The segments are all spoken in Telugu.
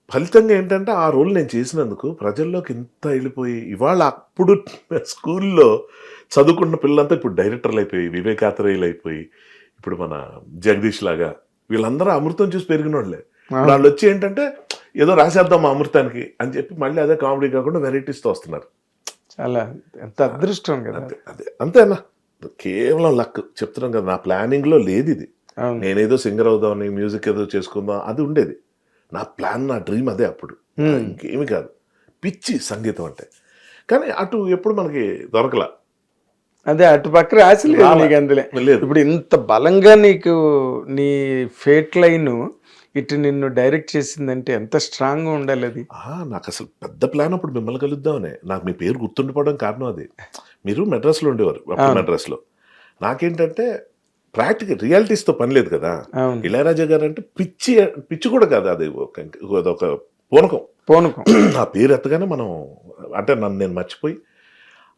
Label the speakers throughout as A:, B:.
A: ఫలితంగా ఏంటంటే, ఆ రోల్ నేను చేసినందుకు ప్రజల్లోకి ఇంత ఎళ్ళిపోయి, ఇవాళ అప్పుడు స్కూల్లో చదువుకున్న పిల్లలంతా ఇప్పుడు డైరెక్టర్‌లయిపోయి, వివేకాత్రేయులయిపోయి, ఇప్పుడు మన 'జగదీష్' లాగా వీళ్ళందరూ అమృతం చూసి పెరిగినోళ్ళే. ఇప్పుడు
B: అవును.
A: ఆళ్ళొచ్చి ఏంటంటే, ఏదో రాసేద్దాం మా అమృతానికి అని చెప్పి మళ్ళీ అదే కామెడీ కాకుండా వెరైటీస్‌తో వస్తున్నారు.
B: చాలా ఎంత అదృష్టం కదా!
A: అంతే. అదే. అంతేనా? కేవలం లక్. చెప్తున్నాం కదా! నా ప్లానింగ్‌లో లేదిది.
B: అవును.
A: నేనేదో సింగర్ అవుదామని, మ్యూజిక్ ఏదో చేసుకుందాం అది ఉండేది. నా ప్లాన్, నా డ్రీమ్ అదే అప్పుడు.
B: హ్మ్.
A: ఇంకేమి కాదు. పిచ్చి సంగీతం అంటే. కానీ అటు ఎప్పుడు మనకి దొరకల.
B: అదే అటు పక్క రాసి లేదు
A: రాల.
B: నీకు అందులో.
A: లేదు.
B: ఇప్పుడు ఇంత బలంగా నీకు నీ ఫేట్ లైన్ ఇటు నిన్ను డైరెక్ట్ చేసిందంటే ఎంత స్ట్రాంగ్‌గా ఉండాలి అది.
A: నాకసలు పెద్ద ప్లాన్ అప్పుడు మిమ్మల్ని కలుద్దామనే. నాకు మీ పేరు గుర్తుండిపోవడం కారణం అది. మీరు మెడ్రాస్‌లో ఉండేవారు. అప్పుడు
B: అవును.
A: మెడ్రాస్‌లో. నాకేంటంటే రియాలిటీస్‌తో పని లేదు కదా!
B: అవును.
A: ఇళయరాజా గారంటే పిచ్చి పిచ్చి కూడా కాదు. అది అదొక పూనకం.
B: పూనకం.
A: ఆ పేరు ఎత్తగానే మనం అంటే నన్ను నేను మర్చిపోయి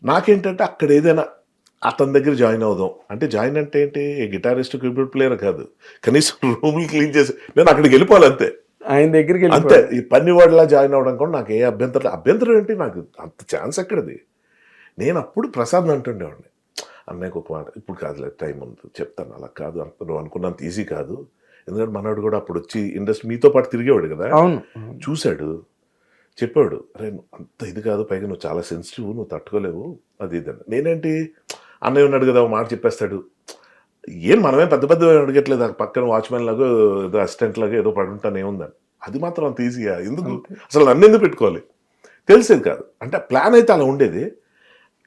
A: నాకేంటంటే అక్కడ ఏదైనా అతని దగ్గర జాయిన్ అవుదాం. అంటే జాయిన్ అంటే ఏంటి? గిటారిస్ట్, కీబోర్డ్ ప్లేయర్ కాదు. కనీసం రూములు క్లీన్ చేసి నేను అక్కడికెళ్ళిపోవాలి అంతే.
B: ఆయన దగ్గరికి
A: అంతే.
B: వెళ్ళిపోవాలి.
A: ఈ పనివాడిలా జాయిన్ అవ్వడం కూడా నాకు ఏ అభ్యంతరం అభ్యంతరం ఏంటి? నాకు అంత ఛాన్స్ ఎక్కడిది? నేనప్పుడు ప్రసాద్‌ని అంటుండేవాడిని. అన్నయ్యకి ఒక మాట ఇప్పుడు కాదులే టైం ఉంది. చెప్తాను. అలా కాదు నువ్వు అనుకున్నంత ఈజీ కాదు. ఎందుకంటే మనోడు కూడా అప్పుడొచ్చి ఇండస్ట్రీ మీతో పాటు తిరిగేవాడు కదా!
B: అవును. అవును.
A: చూసాడు. చెప్పాడు. "అరేయ్! అంత ఇది కాదు. పైగా నువ్వు చాలా సెన్సిటివ్. నువ్వు తట్టుకోలేవు." అది ఇది అని. నేనేంటి అన్నయ్య ఉన్నాడు కదా! ఒక మాట చెప్పేస్తాడు. మనమేం పెద్ద పెద్దవి అడగట్లేదు. ఆ పక్కన వాచ్‌మెన్ లాగో, ఏదో అసిస్టెంట్ లాగో ఏదో పడుంటాను ఏముందని. అది మాత్రం అంత ఈజీయా? ఎందుకు?
B: అంతే.
A: అసలు నన్నెందుకు పెట్టుకోవాలి? తెలిసేది కాదు. అంటే ప్లాన్ అయితే అలా ఉండేది.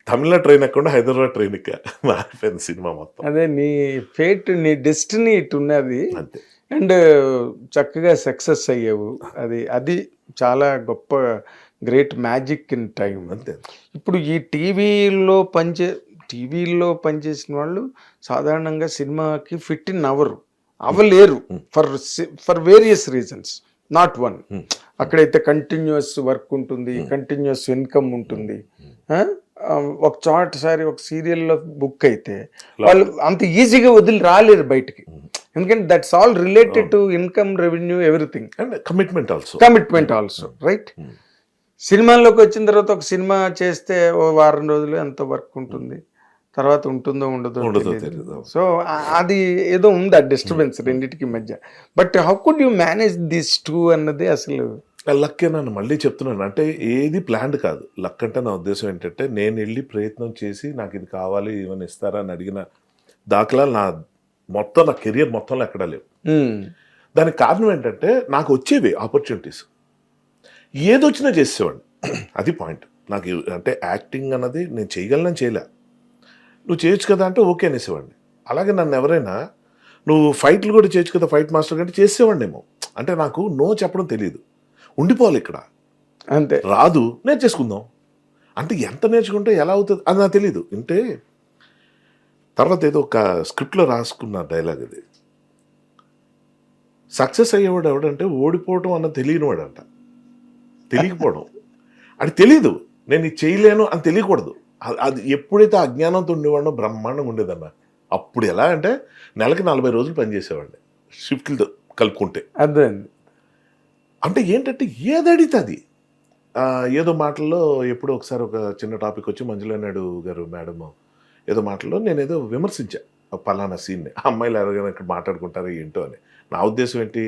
A: తమిళనాడు ట్రైన్ ఎక్కకుండా హైదరాబాద్ ట్రైన్ ఎక్కా. మారిపోయింది సినిమా మొత్తం.
B: అదే నీ ఫేట్, నీ డెస్టినీ ఇటున్నది.
A: అంతే.
B: అండ్ చక్కగా సక్సెస్ అయ్యావు. అది అది చాలా గొప్ప గ్రేట్ మ్యాజిక్ ఇన్ టైమ్.
A: అంతే.
B: ఇప్పుడు ఈ టీవీల్లో పనిచేసిన వాళ్ళు సాధారణంగా సినిమాకి ఫిట్ ఇన్ అవ్వలేరు. For various reasons. Not one.
A: Hmm.
B: అక్కడైతే కంటిన్యూస్ వర్క్ ఉంటుంది, కంటిన్యూస్ ఇన్కమ్ ఉంటుంది. ఆ? ఒక చోటసారి ఒక సీరియల్లో బుక్ అయితే వాళ్ళు అంత ఈజీగా వదిలి రాలేరు బయటికి. ఎందుకంటే that's all related to income, revenue, everything.
A: And commitment also.
B: Commitment also, right? సినిమాల్లోకి వచ్చిన తర్వాత ఒక సినిమా చేస్తే ఓ వారం రోజులు ఎంత వర్క్ ఉంటుంది, తర్వాత ఉంటుందో ఉండదో
A: ఉండదో
B: తెలియదు.
A: తెలీదు.
B: సో అది ఏదో ఉంది ఆ డిస్టర్బెన్స్ రెండింటికి మధ్య. But how could you manage this two అన్నది అసలు.
A: లక్కే నన్ను మళ్ళీ చెప్తున్నాను. అంటే ఏది ప్లాన్డ్ కాదు. లక్ అంటే నా ఉద్దేశ్యం ఏంటంటే నేనెళ్ళి ప్రయత్నం చేసి నాకు ఇది కావాలి ఏమైనా ఇస్తారా అని అడిగిన దాఖలాలు నా కెరియర్ మొత్తంలో ఎక్కడా లేవు. దానికి కారణం ఏంటంటే నాకు వచ్చేవి ఆపర్చునిటీస్. ఏదొచ్చినా చేసేవాడిని. అది పాయింట్. నాకు అంటే యాక్టింగ్ అన్నది నేను చేయగలనని చేయలే. నువ్వు చేయొచ్చు కదా అంటే ఓకే అనేసేవాడిని. అలాగే నన్ను ఎవరైనా నువ్వు ఫైట్లు కూడా చేయొచ్చు కదా ఫైట్ మాస్టర్ కంటే చేసేవాడినేమో. అంటే నాకు నో చెప్పడం తెలీదు. ఉండిపోవాలి ఇక్కడ.
B: అంతే.
A: రాదు నేర్చేసుకుందాం. అంటే ఎంత నేర్చుకుంటే ఎలా అవుతది అది నాకు తెలీదు. అంటే తర్వాత ఏదో ఒక స్క్రిప్ట్‌లో రాసుకున్న డైలాగ్ అది. సక్సెస్ అయ్యేవాడు ఎవడంటే ఓడిపోవటం అన్నది తెలియనివాడంట. తెలియకపోవడం. అది తెలీదు. నేను ఇది చేయలేను అని తెలియకూడదు. అది ఎప్పుడైతే అజ్ఞానంతో ఉండేవాడినో బ్రహ్మాండంగా ఉండేదన్న. అప్పుడు ఎలా అంటే నెలకి 40 రోజులు పనిచేసేవాడిని. షిఫ్ట్‌లతో కలుపుకుంటే.
B: అర్థమైంది.
A: అంటే ఏంటంటే ఏదడిగితే అది. ఏదో మాటల్లో ఎప్పుడో ఒకసారి ఒక చిన్న టాపిక్ వచ్చి మంజులా నాయుడు గారు మేడమ్ ఏదో మాటల్లో నేనేదో విమర్శించా. పలానా సీన్‌ని. ఆ అమ్మాయిలు ఎవరైనా ఇక్కడ మాట్లాడుకుంటారో ఏంటో అని. నా ఉద్దేశ్యం ఏంటి?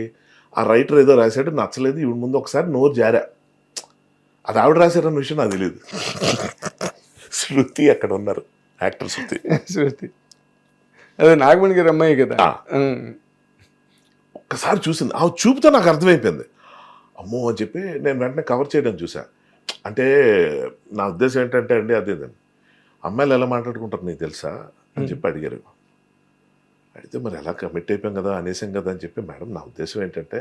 A: ఆ రైటర్ ఏదో రాసాడు నచ్చలేదు. ఈవిడ ముందు ఒకసారి నోరు జారా. అది ఆవిడ రాశారన్న విషయం నాకు తెలీదు. శృతి అక్కడ ఉన్నారు. యాక్టర్ శృతి.
B: శృతి. అదే నాగమణి గారి అమ్మాయి కదా.
A: ఆ. ఒక్కసారి చూసింది. ఆ చూపుతో నాకు అర్థమైపోయింది. అమ్మో అని చెప్పి నేను వెంటనే కవర్ చేయడం చూసా. అంటే నా ఉద్దేశం ఏంటంటే అండి అదేదండి. అమ్మాయిలు ఎలా మాట్లాడుకుంటారు నీకు తెలుసా? అని చెప్పి అడిగారు. అడిగితే మరి ఎలా కమిట్ అయిపోయాం కదా అనేసాం కదా అని చెప్పి మేడం నా ఉద్దేశం ఏంటంటే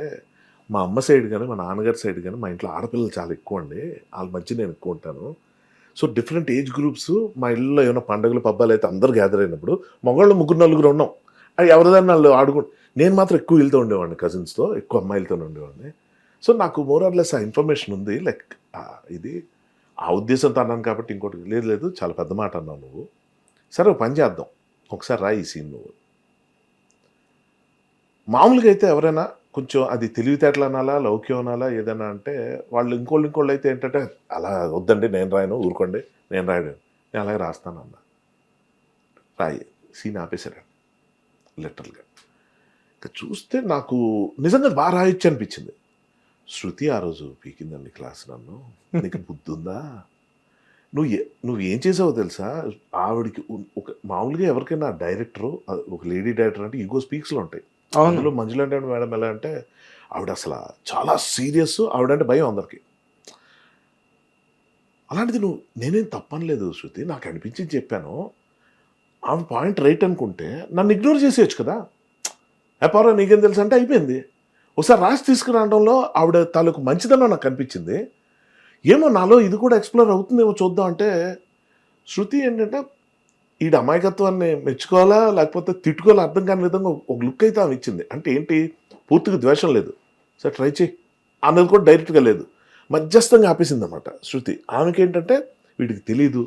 A: మా అమ్మ సైడ్ కానీ మా నాన్నగారి సైడ్ కానీ మా ఇంట్లో ఆడపిల్లలు చాలా ఎక్కువ అండి. వాళ్ళ మధ్య నేను ఎక్కువ ఉంటాను. సో డిఫరెంట్ ఏజ్ గ్రూప్స్ మా ఇళ్ళలో ఏమైనా పండుగలు పబ్బాలు అయితే అందరూ గ్యాదర్ అయినప్పుడు మగవాళ్ళు 3-4 ఉన్నాం. అది ఎవరిదాన్ని వాళ్ళు నేను మాత్రం ఎక్కువ వెళ్తూ ఉండేవాడిని కజిన్స్తో ఎక్కువ అమ్మాయిలతో ఉండేవాడిని. సో నాకు మోర్ ఆర్ లెస్ ఆ ఇన్ఫర్మేషన్ ఉంది. లైక్ ఇది ఆ ఉద్దేశంతో అన్నాను కాబట్టి ఇంకోటి లేదు చాలా పెద్ద మాట అన్నావు నువ్వు. సరే ఒక పని చేద్దాం. ఒకసారి రా ఈ సీన్ నువ్వు. మామూలుగా అయితే ఎవరైనా కొంచెం అది తెలివితేటలు అనాలా, లౌక్యం అనాలా, ఏదైనా అంటే వాళ్ళు ఇంకోళ్ళు అయితే ఏంటంటే, అలా వద్దండి నేను రాయను, ఊరుకోండి నేను రాయను, నేను అలాగే రాస్తాను అన్న. రాయి సీన్ ఆపేశారు లిటరల్గా. ఇంకా చూస్తే నాకు నిజంగా బాగా రాయొచ్చు అనిపించింది. శృతి ఆ రోజు పీకిందండి క్లాస్ నన్ను, నీకు బుద్ధి ఉందా, నువ్వు ఏం చేసావో తెలుసా, ఆవిడికి ఒక మామూలుగా ఎవరికైనా డైరెక్టరు, ఒక లేడీ డైరెక్టర్ అంటే ఈగో స్పీక్స్లో ఉంటాయి. అందులో మంజుల అంటే మేడం ఎలా అంటే ఆవిడ అసలు చాలా సీరియస్, ఆవిడంటే భయం అందరికి. అలాంటిది నేనేం తప్పనలేదు శృతి, నాకు అనిపించింది చెప్పాను. ఆమె పాయింట్ రైట్ అనుకుంటే నన్ను ఇగ్నోర్ చేసేయచ్చు కదా, వ్యాపారం నీకేం తెలుసు అంటే అయిపోయింది. ఒకసారి రాసి తీసుకురావడంలో ఆవిడ తాలూకు మంచిదనం నాకు అనిపించింది. ఏమో నాలో ఇది కూడా ఎక్స్ప్లోర్ అవుతుందేమో చూద్దాం అంటే, శృతి ఏంటంటే ఈ అమాయకత్వాన్ని మెచ్చుకోవాలా లేకపోతే తిట్టుకోవాలా అర్థం కాని విధంగా ఒక లుక్ అయితే ఆమె ఇచ్చింది. అంటే ఏంటి, పూర్తిగా ద్వేషం లేదు, సరే ట్రై చేయి అన్నది కూడా డైరెక్ట్గా లేదు, మధ్యస్థంగా ఆపేసింది అనమాట శృతి. ఆమెకి ఏంటంటే వీడికి తెలీదు,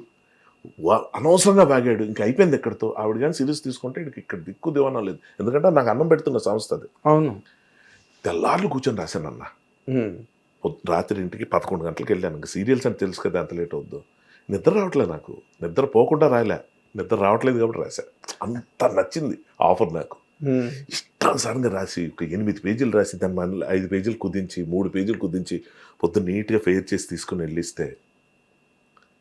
A: అనవసరంగా బాగాడు, ఇంకా అయిపోయింది ఎక్కడితో. ఆవిడ కానీ సీరియస్ తీసుకుంటే వీడికి ఇక్కడ దిక్కు దేవనం లేదు, ఎందుకంటే నాకు అన్నం పెడుతున్న సంస్థ అది.
B: అవును.
A: తెల్లార్లు కూర్చొని రాశాను అన్న. రాత్రి ఇంటికి 11 గంటలకు వెళ్ళాను. ఇంకా సీరియల్స్ అని తెలుసు కదా ఎంత లేట్ అవుద్దో. నిద్ర రావట్లేదు నాకు, నిద్ర పోకుండా రాయలే, నిద్ర రావట్లేదు కాబట్టి రాశా. అంత నచ్చింది ఆఫర్ నాకు. ఇష్టానుసారంగా రాసి ఒక 8 పేజీలు రాసి దాన్ని మళ్ళీ 5 పేజీలు కుదించి 3 పేజీలు కుదించి పొద్దున్న నీట్గా ఫెయిర్ చేసి తీసుకుని వెళ్ళిస్తే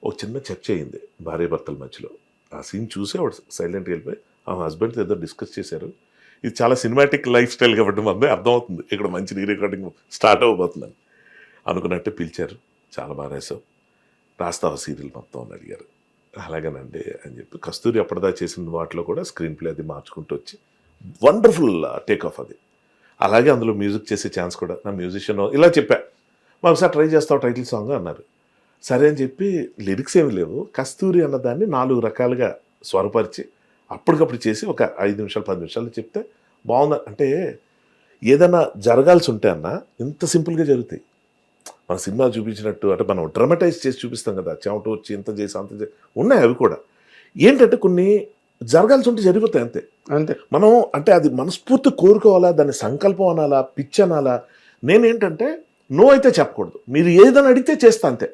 A: ఒక చిన్న చర్చ అయింది భార్య భర్తల మధ్యలో. ఆ సీన్ చూసి ఆవిడ సైలెంట్గా వెళ్ళిపోయి ఆ హస్బెండ్తో ఏదో డిస్కస్ చేశారు. ఇది చాలా సినిమాటిక్ లైఫ్ స్టైల్ కాబట్టి మనమే అర్థమవుతుంది ఇక్కడ మంచి రీ రికార్డింగ్ స్టార్ట్ అవ్వబోతుందని. అనుకున్నట్టే పిలిచారు, చాలా బాగా రాసావు, రాస్తావా సీరియల్ మొత్తం అని అడిగారు. అలాగేనండి అని చెప్పి కస్తూరి అప్పటిదా చేసిన వాటిలో కూడా స్క్రీన్ ప్లే అది మార్చుకుంటూ వచ్చి వండర్ఫుల్ టేక్ ఆఫ్ అది. అలాగే అందులో మ్యూజిక్ చేసే ఛాన్స్ కూడా, నా మ్యూజిషియన్ ఇలా చెప్పా, ఒకసారి ట్రై చేస్తావు టైటిల్ సాంగ్ అన్నారు. సరే అని చెప్పి లిరిక్స్ ఏమి లేవు, కస్తూరి అన్నదాన్ని 4 రకాలుగా స్వరపరిచి అప్పటికప్పుడు చేసి ఒక 5 నిమిషాలు 10 నిమిషాలు చెప్తే బాగుంది. అంటే ఏదైనా జరగాల్సి ఉంటే అన్న ఇంత సింపుల్గా జరుగుతాయి. మన సినిమా చూపించినట్టు అంటే మనం డ్రమటైజ్ చేసి చూపిస్తాం కదా, చెమట వచ్చి ఇంత చేసి అంత చేసి ఉన్నాయి. అవి కూడా ఏంటంటే కొన్ని జరగాల్సి ఉంటే జరిగిపోతాయి అంతే.
B: అంతే
A: మనం అంటే అది మనస్ఫూర్తి కోరుకోవాలా, దాన్ని సంకల్పం అనాలా, పిచ్చి అనాలా. నేనేంటంటే నో అయితే చెప్పకూడదు, మీరు ఏదైనా అడిగితే చేస్తా అంతే.